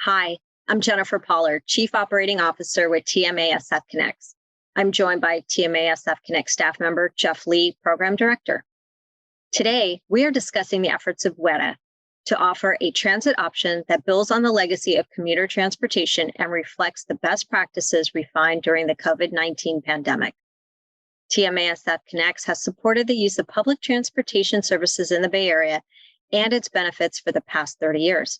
Hi, I'm Jennifer Pollard, Chief Operating Officer with TMA SF Connects. I'm joined by TMA SF Connect staff member Jeff Lee, Program Director. Today, we are discussing the efforts of WETA to offer a transit option that builds on the legacy of commuter transportation and reflects the best practices refined during the COVID-19 pandemic. TMA SF Connects has supported the use of public transportation services in the Bay Area and its benefits for the past 30 years.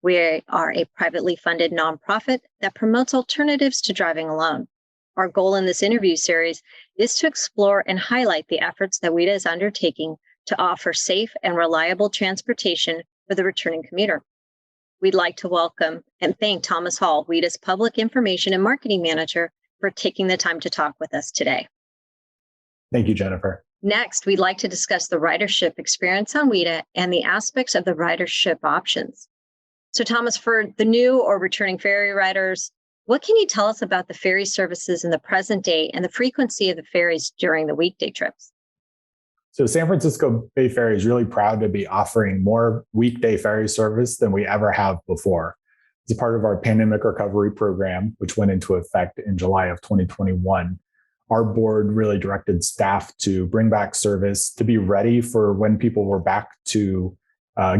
We are a privately funded nonprofit that promotes alternatives to driving alone. Our goal in this interview series is to explore and highlight the efforts that WETA is undertaking to offer safe and reliable transportation for the returning commuter. We'd like to welcome and thank Thomas Hall, WETA's Public Information and Marketing Manager, for taking the time to talk with us today. Thank you, Jennifer. Next, we'd like to discuss the ridership experience on WETA and the aspects of the ridership options. So Thomas, for the new or returning ferry riders, what can you tell us about the ferry services in the present day and the frequency of the ferries during the weekday trips? So San Francisco Bay Ferry is really proud to be offering more weekday ferry service than we ever have before. As a part of our pandemic recovery program, which went into effect in July of 2021, our board really directed staff to bring back service to be ready for when people were back to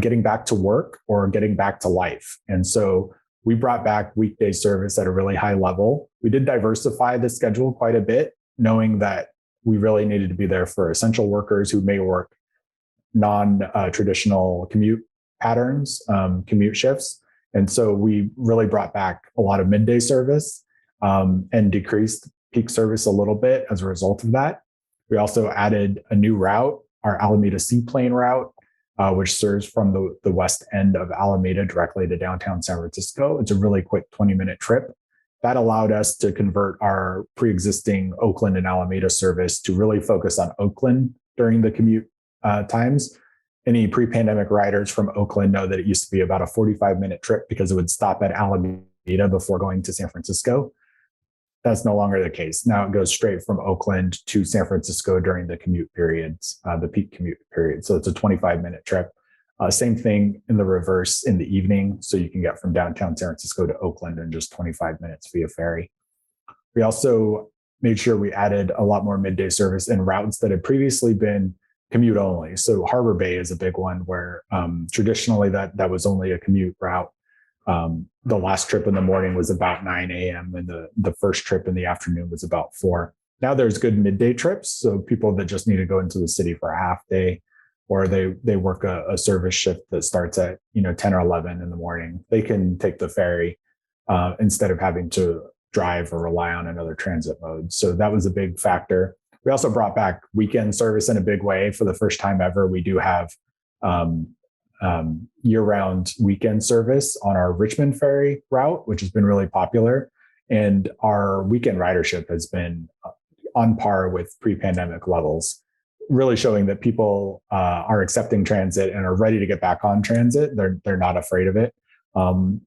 getting back to work or getting back to life. And so we brought back weekday service at a really high level. We did diversify the schedule quite a bit, knowing that we really needed to be there for essential workers who may work non-traditional commute patterns, commute shifts. And so we really brought back a lot of midday service and decreased peak service a little bit as a result of that. We also added a new route, our Alameda Seaplane route, which serves from the west end of Alameda directly to downtown San Francisco. It's a really quick 20-minute trip. That allowed us to convert our pre-existing Oakland and Alameda service to really focus on Oakland during the commute times. Any pre-pandemic riders from Oakland know that it used to be about a 45-minute trip because it would stop at Alameda before going to San Francisco. That's no longer the case. Now it goes straight from Oakland to San Francisco during the commute periods, the peak commute period. So it's a 25-minute trip. Same thing in the reverse in the evening. So you can get from downtown San Francisco to Oakland in just 25 minutes via ferry. We also made sure we added a lot more midday service in routes that had previously been commute only. So Harbor Bay is a big one where traditionally that was only a commute route. The last trip in the morning was about 9 a.m. and the first trip in the afternoon was about 4. Now there's good midday trips. So people that just need to go into the city for a half day, or they work a service shift that starts at 10 or 11 in the morning, they can take the ferry instead of having to drive or rely on another transit mode. So that was a big factor. We also brought back weekend service in a big way. For the first time ever, we do have year-round weekend service on our Richmond ferry route, which has been really popular. And our weekend ridership has been on par with pre-pandemic levels, really showing that people are accepting transit and are ready to get back on transit. They're not afraid of it. And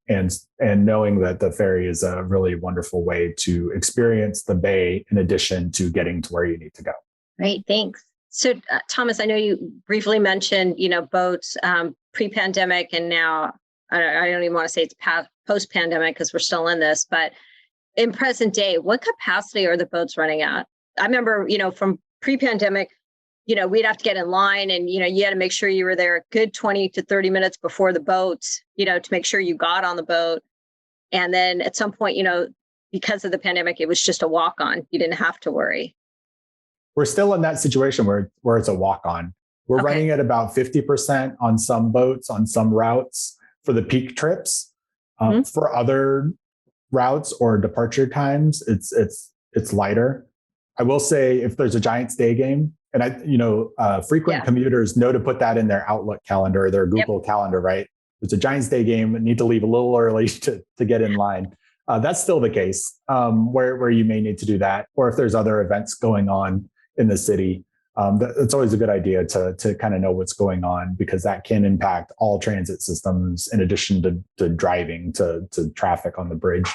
knowing that the ferry is a really wonderful way to experience the Bay in addition to getting to where you need to go. Great, thanks. So, Thomas, I know you briefly mentioned, boats pre-pandemic, and now I don't even want to say it's post-pandemic because we're still in this, but in present day, what capacity are the boats running at? I remember, from pre-pandemic, we'd have to get in line and, you had to make sure you were there a good 20 to 30 minutes before the boat, to make sure you got on the boat. And then at some point, because of the pandemic, it was just a walk-on. You didn't have to worry. We're still in that situation where it's a walk-on. We're running at about 50% on some boats, on some routes for the peak trips. For other routes or departure times, it's lighter. I will say if there's a Giants day game, and frequent commuters know to put that in their Outlook calendar or their Google calendar, right? There's a Giants day game, need to leave a little early to get in line. That's still the case where you may need to do that. Or if there's other events going on in the city, it's always a good idea to kind of know what's going on, because that can impact all transit systems in addition to driving, to traffic on the bridge.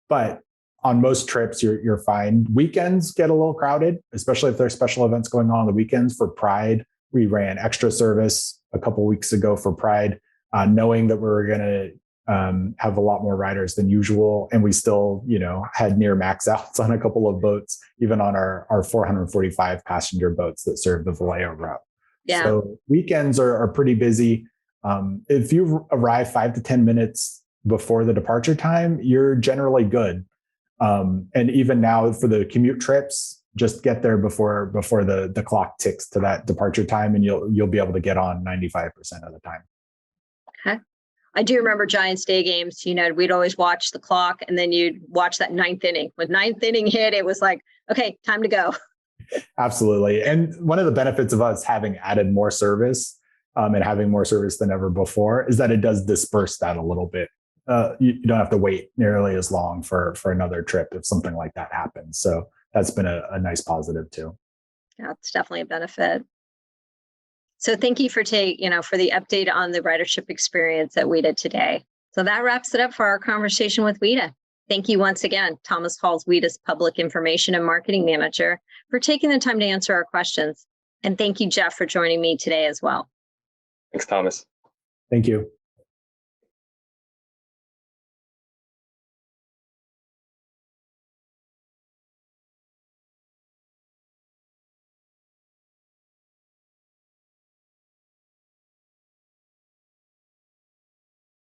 But on most trips, you're fine. Weekends get a little crowded, especially if there's special events going on the weekends. For Pride, we ran extra service a couple weeks ago for Pride, knowing that we were going to have a lot more riders than usual. And we still, had near max outs on a couple of boats, even on our 445 passenger boats that serve the Vallejo route. Yeah. So weekends are pretty busy. If you arrive 5 to 10 minutes before the departure time, you're generally good. And even now for the commute trips, just get there before the clock ticks to that departure time, and you'll be able to get on 95% of the time. Okay. I do remember Giants day games. We'd always watch the clock, and then you'd watch that ninth inning. When ninth inning hit, it was like, okay, time to go. Absolutely. And one of the benefits of us having added more service and having more service than ever before is that it does disperse that a little bit. You don't have to wait nearly as long for another trip if something like that happens. So that's been a nice positive too. Yeah, it's definitely a benefit. So thank you for the update on the ridership experience at WIDA today. So that wraps it up for our conversation with WIDA. Thank you once again, Thomas Halls, WIDA's Public Information and Marketing Manager, for taking the time to answer our questions. And thank you, Jeff, for joining me today as well. Thanks, Thomas. Thank you.